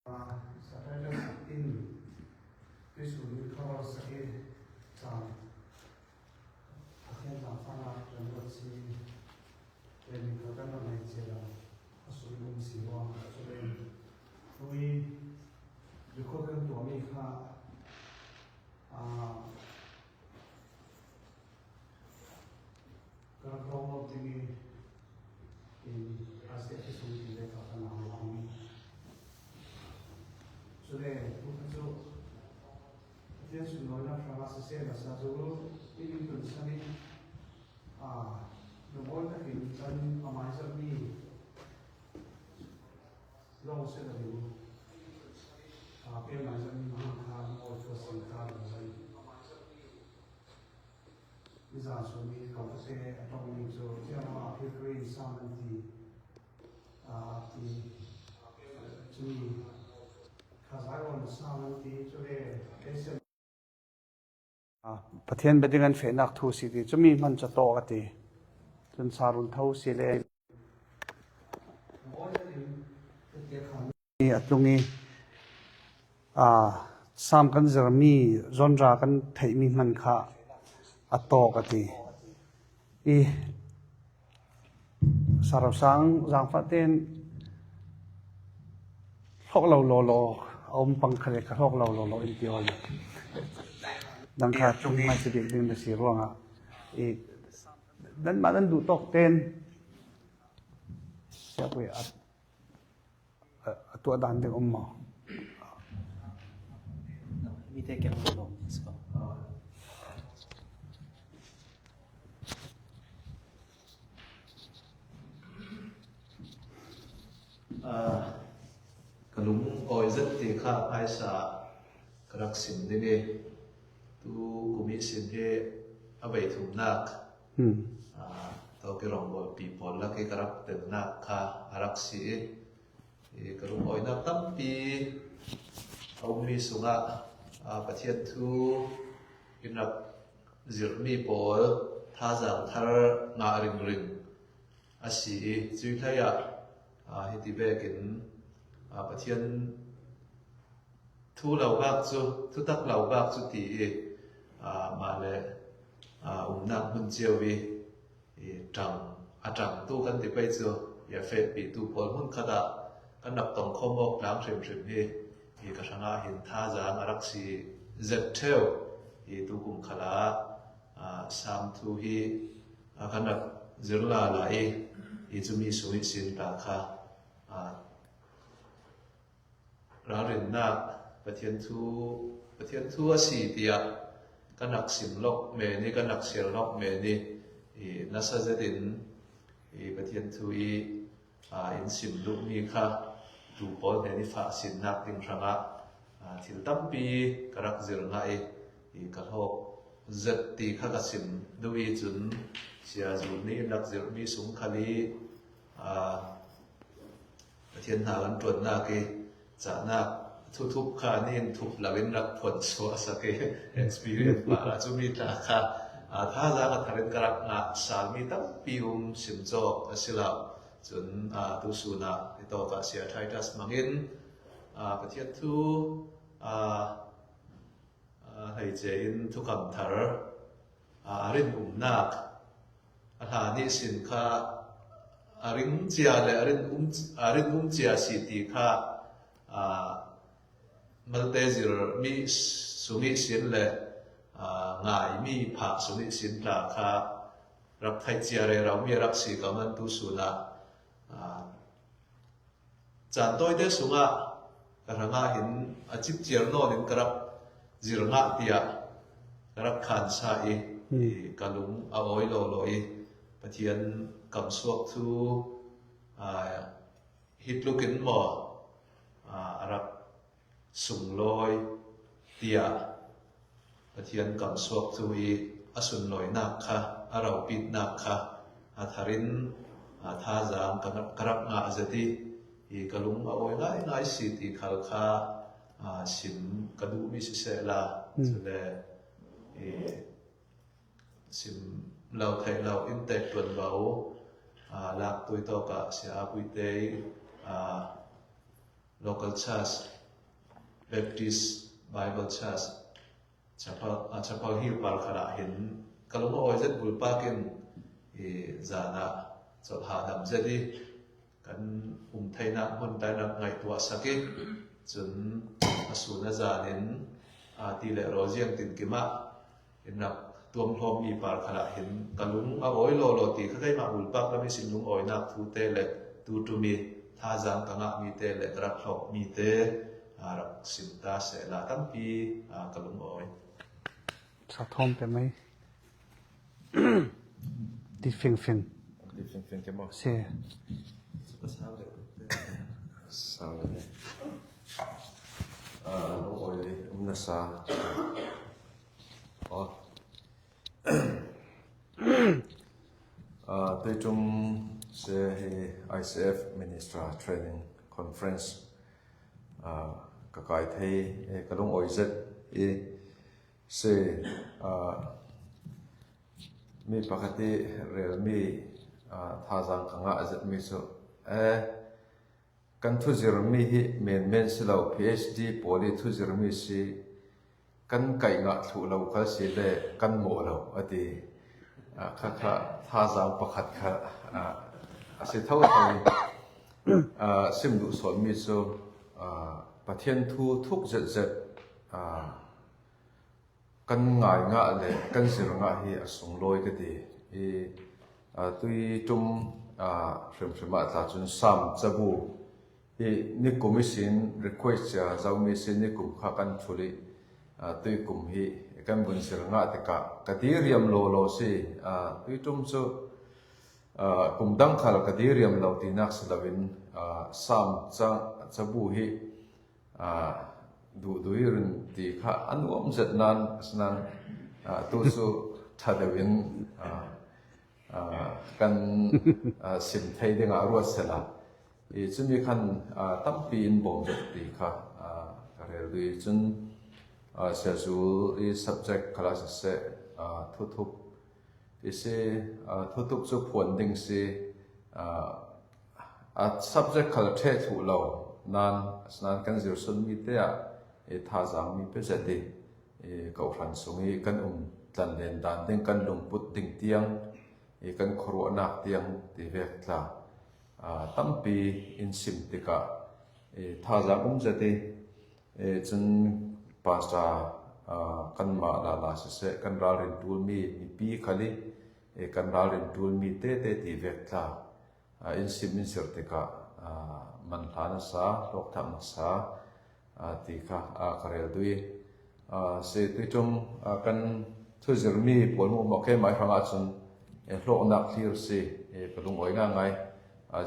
Satellite in this will cover second time. Again, I'm going to see when we go down the Nigeria, so we will see one. So then we look at the America. Karena kalau tinggi in Asia itu sudah terkenal lama. Sudah, itu dia sudah nak frasa saya rasa dulu ini tulisan ini nomor tak ini kan amazon ni lalu saya dulu apa amazon ni makan mau jual singkat lagi bisa suami kalau saya atau ni so dia mau pilih sama di siniประเทศเป็นการเฟนักทูสิที่จะมีมันจะโตกันทีจนสารุนเท่าสิเลยนี่ตรงนี้สามกันจะมีจนรากันไทยมีมันค่ะอัตโตกันทีสารสังจังฟัดเต้นพวกเราโลเอาปังคาเลกพวกเราโลอินเดียเลยดังขาดตรงนี้จะเด็กดึงไปสีร่วงดันมาดันดูตกเต้นเสียไปตัวดันเด็กอมหมอมีแต่เก็บลงสกกลุ่มออยจัดที่ข้าไอ้สากรักสินดีนี่ตูกุมิสินเฮเอาไปถุงนักตัวกระรองบอปีพอลลักกระรับเต็มนักข้ารักสิกลุ่มออยนักตั้มปีเอามีสุงะประเทศทูอินักจิรมีพอลท่าจังทาร์งาริงอาศัยจุดท้ายฮิติเบกินประเทศทุเราบักจูทุตักเราบักจูตีมาเลยนักมุ่งเจียววีจังจังตู้กันที่ไปจูอย่าเฟปีตู้พอลมุ่งขดากันนับต้องข้อมกล้างเฉมนี่กระชังหินท่าจางรักสีเจ็ดเท่าตู้กุมขลาสามทูฮีกันนับจิรลาไหลจะมีสุวิสินราคาเราเรียนนักประเทศทูสีเดียกันนักสิมลกเมนี่กันนักเสียลกเมนี่นักสัจดินประเทศทูอินสิมลุกนี่ค่ะดูปอนนี่ฝากสินนักดิ่งรังทิลตั้มปีกรักจิรไงกระทบจัดตีข้ากสิมดูอีจุนเสียจุนนี่นักจิรมีสุงคลีประเทศนากันตรวจนากีจากนักทุบขานี่ทุบหลังนักผลสวสักexperience มาจุมีตาค่ะถ้าจะกระทำกระนักสามีตั้งปีสิมโจกสิลาจนตุสุนักที่ต่อกับเสียไททัสมังอินประเทศทูให้เจนทุกคำทาร์รินนักอาหารนี่สินค้ารินเจียและรินเจียสิติค่ะมันเตจิรมีสุนิสินและง่ายมีผักสุนิสินราคารักไทยเจียเรามีรักสีกับมันตุสุนักจานตัวเดสุงะกระทั่งหินอาจิบเจียร์โน่นินกรับจิรงะเตียกรับขันชาอีกะลุงเอาไว้โลอยปะเทียนกำสวกทูฮิตลูกินหมอรับสุงลอยเตียปะเทียนกำสวกทูอีอสุนลอยนักค่ะเราปิดนักค่ะทารินท่าจางกรับงาจติกะลุงเอาไว้ง่ายสิติขลค่ะสิมกระดูมิเสลาสุดเลยสิมเราไทยเราอินเตอร์ตัวเบาหลักตัวต่อกับเสียบุยเตยlocal church Baptist Bible Church Chapel Hill par khara hin kalunga oizet bulpakin zana chot hadam jadi kan thaina hun taina ngai tua saki chun asuna zanin ti le rojiang tin kima inak tuam hlom mi par khara hin kalung a oi lo lo ti kha kai ma bulpak la mi sin lung oi nak thu te le tu tu mi tha jang kanga mi te le rak thlok mi te rak simta se la tampi kalung oi sa thom pe mai ti fing fing ke mo se sao le oi na sa tôi chung se ICF Minister Training Conference ka kai thei kalung oi zet se mi pakati rel mi thazang khanga azat mi so kan thu zir mi hi men silo PhD poli thu zir mi si kan kai nga thu lo kha si le kan mo lo ati kha thazang pakhat kha ase thau thau sim du so mi so pathian thu thuk zet kan ngai nga le kan zir nga hi asung loi ka ti tui tum hrem ta chun sam chabu ni commission request cha zawmi se ni kum kha kan thuli tui kum hi kan bun zir nga te ka ti riam lo si tui tum chu kum dang khal ka ti riam lo ti nak salawin sam chabu hi du irin ti kha anuam zet nan asnan tu su thadawin kan sim thei denga ruat sela chumi khan tampi in bom zet ti kha karel dui chun se zu subject class se thutup ise thutup chu phon ding si subject khal the thu lo nan asnan kan zir sun mi te tha jang mi pe zati ko ran sungi kan tlan len dan ding kan lung put ding tiang kan khoro nak tiang ti vek tla tampi in sim tika tha jang zati chun pasta kan ma la se kan ral rin tul mi pi khali kan ral rin tul mi te ti vek tla in sim in sir tika man thana sa lok tham sa ti kha karel dui se tu chung kan thu zir mi pol mu mo ke mai hanga chun hlok nak clear si palung oi nga ngai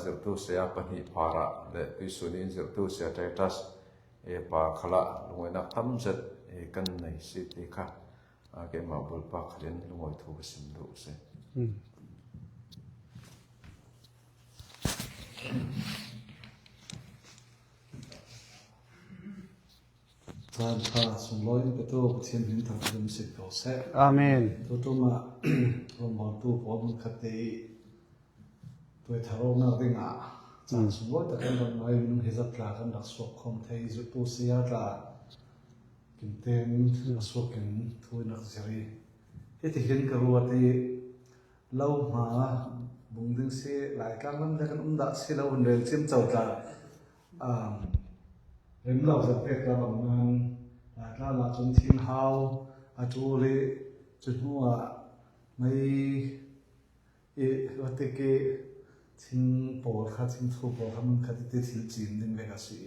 zir tu se a pani phara le tu sunin zir tu se titus pa khala lungoi nak tham zet kan nei si ti kha ke ma bul pa khalin lungoi thu sim du se Tan kha sung loi pe to pathian hin thang dum sik ko se amen to to ma rom ho tu pom khate toi tharo na dinga chan sung loi ta kan mai nung he zat la kan dak sok khom thei zu tu sia ta kim ten sok kin thui nak zeri he ti hin ka ruati lau ma bung ding se lai ka lam da kan da se lau rel chim chau ta rem lau za pek la bang nan la la chun thin hau a tu le chu nuwa mai wa te ke thin por kha thin thu por kha mun kha te thil chin ning ve ka si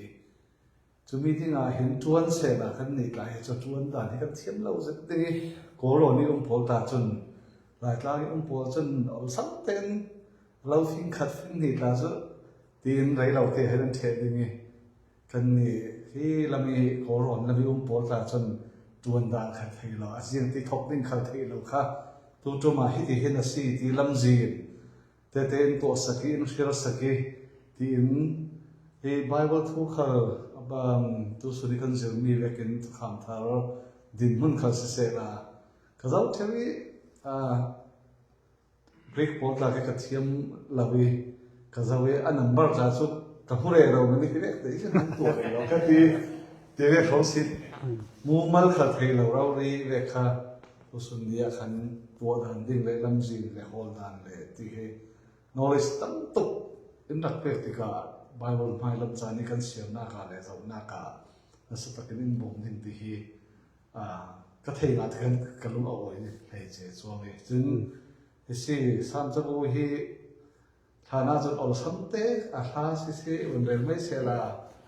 chu mi ting a hin chuan se la kan nei lai chu chuan da ni kan thiam lau za te ko ro ni pol ta chun lai tla ni pol chun ol sam ten lau fin khat fin ni la chu tin rai lau te han the ding kan ni hi lami koron lami pol ta chon tuan da kha thei lo asian ti thok ding khal thei lo kha tu to ma hi ti hen asi ti lam ji te ten to saki in shira saki ti in e bible thu khal abam tu suri kan zir mi vekin kham thar din mun khal se la kazau thewi break pol ta ke kathiam lawi kazawe a number ta chu ta hure ro mani ki vek te chen tu re lo ka ti เวเขาสิมูมัลขัดเทเราเรารีเวค่ะอุสุนเดียขันตัวดันดิ่งเลยลำจีนเลยฮอลดันเลยที่เฮknowledge ตั้งตุกอินดักเปติกาไบเบิลไม่ลำจานี่กันเสียหน้ากาเลยสาวหน้ากาแล้วสุดท้ายนี่บ่มดิ่งที่เฮก็เทงาที่กันลุงเอาไว้เลยเจ้าช่วงนี้จึงที่สามจะบอกเฮฐานะจนออกสัมเตะอาหารสิวันเรื่องไม่เสียละ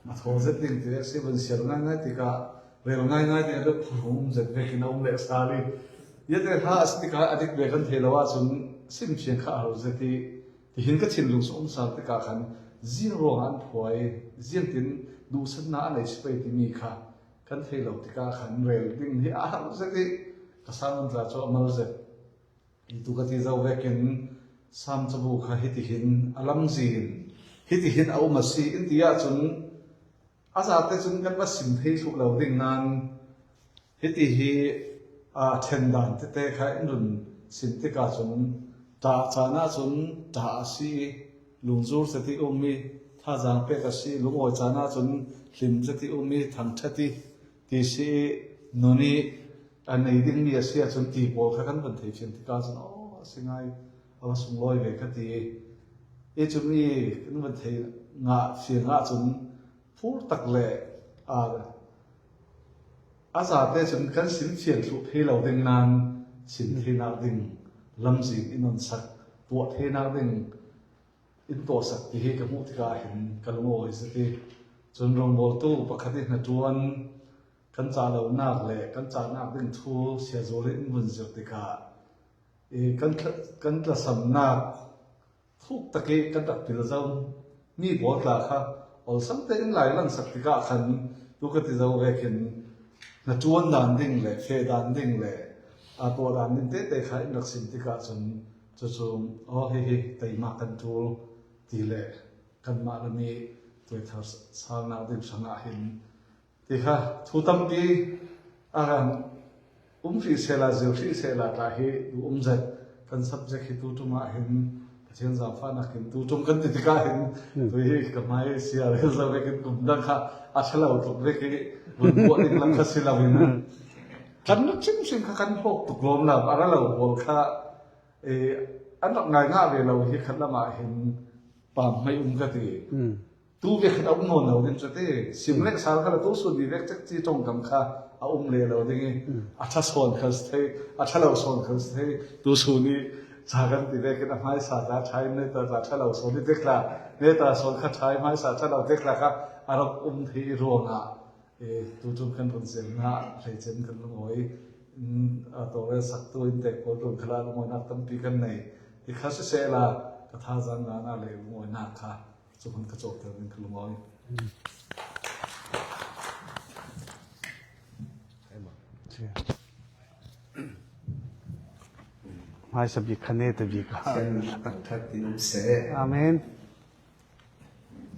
มาทอดดิ่งที่สิวันเสียง่ายๆที่ก็เรื่องง่ายๆที่เราพุ่งจะไปกินเอาเล็กสาลียัดหาสติกาอดีตเรื่องกันเทลว่าจนสิ่งเชียงข้าวจะที่เห็นก็ชินลุงสมสารที่กาขันจีนโรงงานถอยจีนตินดูสนาในสเปติมีค่ะกันเทลที่กาขันเรลดิ่งที่อาหารจะที่กษัตริย์มันจะโจมมาเสร็จตุกติเจ้าเวกินสามจมูกค่ะฮิติหินอลัมจีนฮิติหินเอามาซีอินเดียจนอาซาเตจนกันว่าสิมเทสุเหล่าดิ่งนั้นฮิติฮีเทนดันที่เตะค่ะอินดุนสิมติกาจนตาจานาจนตาซีลุงจูร์สติอุมีท่าจางเปกซีลุงโอจานาจนลิมสติอุมีทางชติที่ซีนนี่อันนี้ดิ่งมีอาเซียจนตีโบค่ะกันบันเทิงที่กาจนสิงไงเอาสมลอยเวกตีจุดนี้กันบันเทิงงาเสียงาจนพูดตักเล่อาซาเตจนกันสินเชียนสุเพลเราดิ่งนานสินเทนาดิ่งลำจีอินนสักตัวเทนาดิ่งอินตัวสักที่เฮกับมุติกาเห็นกันโง่สิที่จนรองโบตู้ประคตินจวนกันจ่าเราหนักเลยกันจ่าหนักดิ่งทูเสียโจลินบุญจุติกากันจะสำนักทุกตะเกียกันตักพิลเจ้ามีบทละค่ะเอาสัมเตอินหลายลังสักติกาขันทุกติเจ้าเวกินจวนดันดิ่งเลยเฟดันดิ่งเลยตัวดันดิ่งเตะค่ะอินดักสินติกาจนจะชมเฮ้แต่มากันทูทีเลยกันมาแล้วมีตัวทัศสร้างนาดิ่งชนะเห็นที่ค่ะทุตัมปีฟีเซลาเซลฟีเซลาตาฮีดูจัดกัน subject ที่ตัวมาเห็นเช่นจาฟ้านักเห็นตัวกันติดกันเห็นตัวเฮกับไม่เสียเลยจะไปกันกลุ่มดังค่ะอาชลาวตุกเล็กบุญบวชอีกลังคัสิลาวินกันนึกชิมกันพกตุกลมนะอะไรเราบอกค่ะอันนั้นง่ายๆเลยเราเห็นขันละมาเห็นป่าไม่กันตีตู้เวกเอาโน่นเราเห็นจะที่สิมเล็กสารกันตู้สุดดีเล็กจักจีจงกำค่ะเอาเลยเราดิ้งอาชาส่วนเขาสเตย์อาชาเราส่วนเขาสเตย์ตู้สุนีจากกันที่เล็กนะไม่สาจะใช้เนตอาชาเราส่วนที่เด็กละเนตส่วนเขาใช้ไม่สาจะเราเด็กละครับอารมณ์ที่รวงตู้จุ่มกันบนเส้นนะเลยเช่นกันลงไว้ตัวเรื่องสักตัวอินเด็กคนรุ่นขลาลงไว้นักตั้งปีกันในที่เขาเสียละกระทาจังงานอะไรลงไว้นักค่ะจุ่มกระจกเดินกันลงไว้ไม่สบิคันเนตบิกา ตักทัดตินุเส อาเมน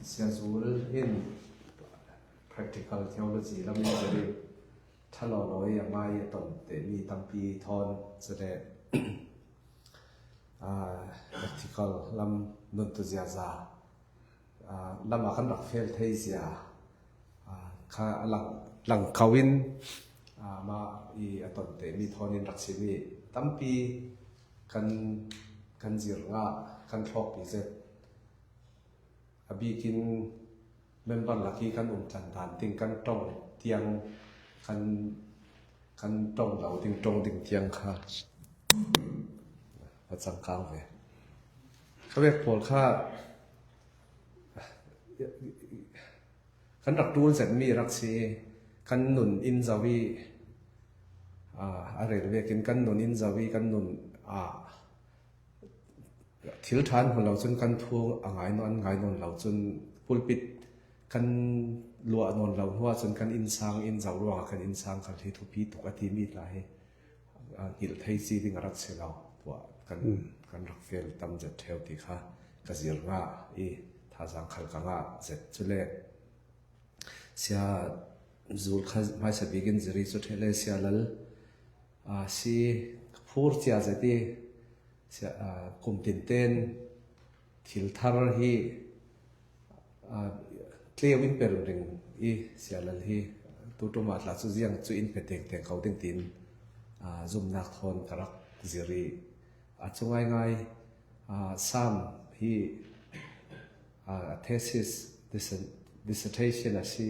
เสียสูลเห็น practical theology แล้วมีจะได้ถ้าเราอย่างไม่ตอนแต่มีตั้งปีทอนแสดงpractical ลำนุนตุเสียซาลำมาขันรักเฟลเทียเสียข้าหลังเขาวินมาอีตอนแต่มีทอนินรักสิมีตั้งปีกันจีรงากันทอกปีเสร็จบีกินเมมเบอร์ลักกี้กันจันทานติงกันตรงเตียงกันตรงเราติงตรงติงเตียงค่ะมาจังกลางเลยเขาเรียกผลค่ากันรักดูนเสร็จมีรักสีกันหนุนอินซาวีอะไรเรียกกันหนุนอินซาวีกันหนุนทิลทานของเราจนกันทวงง่ายนอนเราจนปุลปิดกันลัวนอนเราหัวจนกันอินซางอินเจ้าร่วงกันอินซางกันที่ทุพีตุกติมีดลายหิลไทยซีดิ่งรักเสเราตัวกันรักเฟลตั้มจะเทวติค่ะกระเสียงว่าท่าสังขารกังเสร็จจุเล่เสียจูลข้าไม่สบิกินจริสุดเทเลเสียลลสีพูดเสียจะที่เสียคุมตินเต้นทิลทาร์ฮีเคลียวินเปรุริงเสียลลฮี tu tu ma tla chu jiang chu in petek te kau ting tin zum nak thon karak ziri a chungai ngai sam hi thesis dissertation asi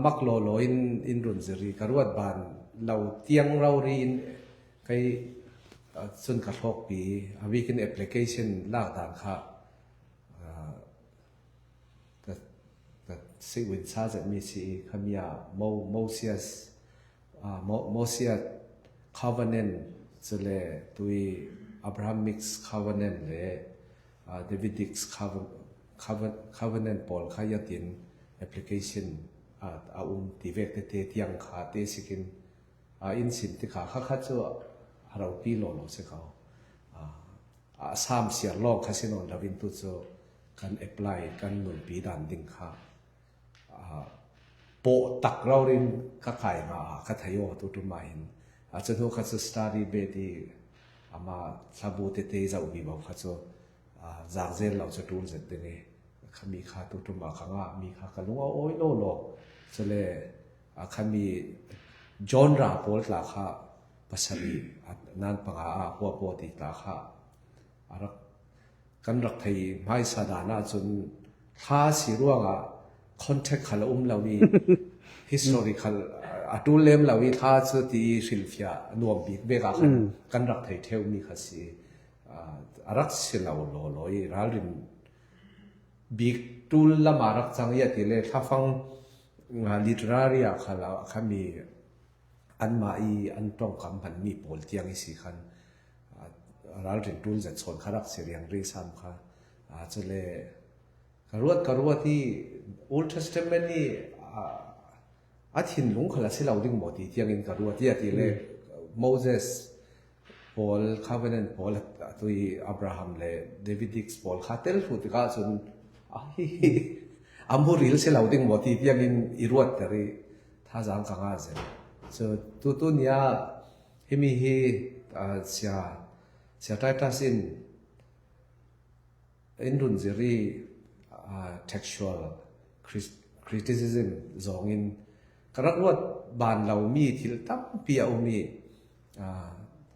maklo lo in run ziri karuat ban lau tiang rau ri in kai chun ka thok pi a weekend application lak dan khaสิวินชาจะมีสิขมียMoses covenant จะเลยตุย Abrahamic covenant เลย Davidic covenant ปอลขยัติน application ตีเวกเตที่ยังขาเตสิกินอินสินที่ขาข้าจะเราปีโลโลเสเขาสามเสียลอกคาสิโนลาวินตุโจกัน apply กันหนุนปีดันดิ่งขาโปตักเราเรียนข้าขายมาข้าทายตุตุมาหินจะดูข้าจะ study เบดีมาชาบูเตเตจะอุบิบข้าจะจากเซลเราจะดูเสร็จเนี่ยข้ามีข้าตุตุมาข้างมีข้ากลุงเอาโอ้ยโลโลจะเลยข้ามีจอนราโพลลาข้าภาษาลีนั่นปังอาหัวโพติลาข้ากันรักไทยไม่สาดานะจนข้าสิร่วงcontext ขลุ่มเหล่านี้ historical ตูเล่มเหล่านี้ท่าสุดที่ศิลป์ยานวมบิกเบกกันรักไทยเทวมีขสิรักศิลป์โลอยรัลินบิกตูลละมารักจังยัติเลยถ้าฟัง literary ขลาขมีอันมาอันต้องคำพันมีโพลเทียงสิขันรัลินตูลจะสอนขรักเสียงรีซ้ำค่ะจะเลยกรวดที่ Old Testament นี่อาทินลุงขลังสิเราดิ้งหมดที่ยังอินกรวดที่ที่เลย Moses Paul Covenant Paul ตัวอับราฮัมเลย Davidic Paul ข้าเตลฟุตก็จนอัมบูริลสิเราดิ้งหมดที่ยังอินอิรวดแต่รีท่าจังกังอาเซน so ตัวเนี้ยที่มีเสียใจตัดสินรุนจิรี textual criticism จงอินกระทั่งบานเรามีที่ตั้งปีเอามี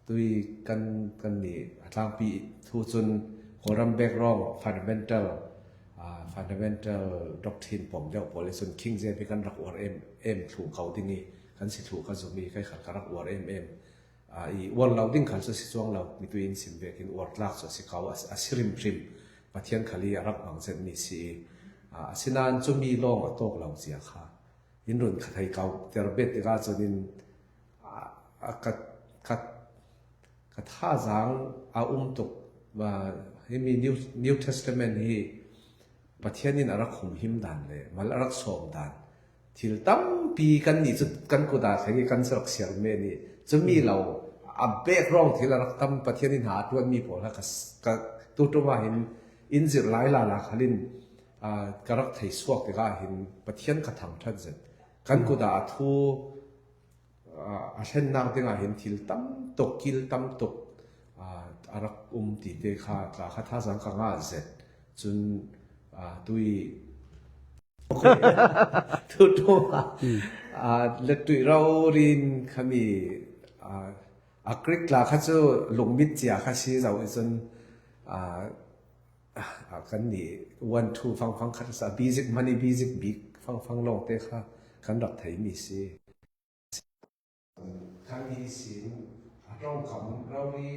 ตุยกันนี่ทางปีทุจนโครัมเบกรอง fundamental doctrine ผมเดียวพอเลยส่วนคิงเจนเป็นกันรักอวดเอ็มถูกเขาที่นี่กันสิถูกเขาจะมีใครขัดกันรักอวดเอ็มอีวันเราดิ้งขันสุดสิช่วงเรามีตัวอินสิมเบกินอวดลักสุดสิเขาสิริมปะเทียนขลีรักบางเซนมีสีสินานจะมีโลกโตกเราเสียค่ะยินรุ่นขัดให้เขาแต่เราเบ็ดที่ก็จะนินกัดท่าจางตกว่าให้มี New Testament ที่ปะเทียนนี่รักขุมหิมดันเลยมันรักสมดันที่ตั้มปีกันนี่จะกันกูด่าใครกันสลักเสียงเมนี่จะมีเราเบกร้องที่รักตั้มปะเทียนนี่หาตัวมีผลแล้วก็ตัวมาเห็นอินจิรไลลาขลินกรักไทยสวกที่ก็เห็นปะเทียนกระทำทัดเจนกันกูด่าทูเช่นนักที่ก็เห็นทิลตั้มตกกิลตั้มตกรักตีเดข้าตาข้าท่าสังกังอาเจนจนตุยตัวเล็ดตุยเราเรียนขมีกริกลาข้าจะลงมิตรเจียข้าชี้เราจนกันนี่วันทูฟังคัดสาบีซิกมันนี่บีซิกบิ๊กฟังลงเตะค่ะกันรักไทยมีสิกันมีสินเราคำเรานี่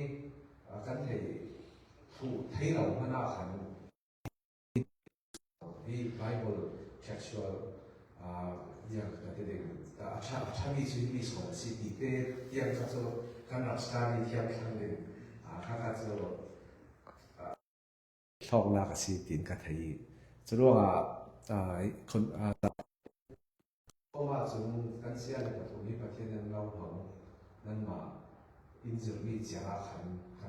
กันไทยถูกไทยเราไม่น่าขันที่ Bible textual อย่างกันเด็กถ้ามีชีวิตมีส่วนสิทธิเตะอย่างเขาจะกันรักษาในที่ยังขันเด็กเขาจะท่องลากสีตินกัทยจะรู้ว่าคนเพราะว่าส่วนกันเสียในประตูนี้ประเทศนั้นเราหวังนั่นมาอินเตอร์วิจาระขั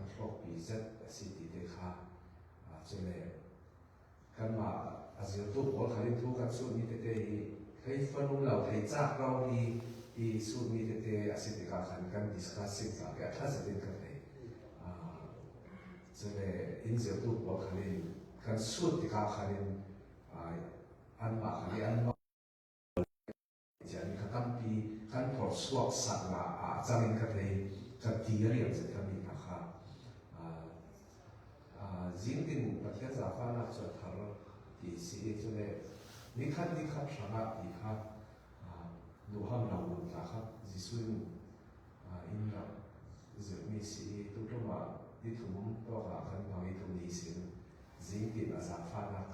นโลกปีเซตสีติเดค่าจะเลยกันมาอาจจะตัวคนขันทุกข์กันสุดมีแต่ให้ฟังเราให้จากเราที่สุดมีแต่อาศัยการกันดิสคัสซิ่งกันถ้าจะเป็นกันจะเลยอินเดียตัวบอกขันกันสุดที่เขาขันอันมาขันอันมา สวกสักลาจังอินกันเลยกันที่เรียนจะทำอีกนะคะจิงดินประเทศจากฟ้านักจดทารที่สิ่งที่เลยนี่คัดสระอีกครับดูห้องเราบุญนะครับจิสุนอินกับจะมีสิ่งทุกตัวมาที่ทุ่มตัวกับกันเอาไว้ตรงนี้สิ่งจิงดินจากฟ้านัก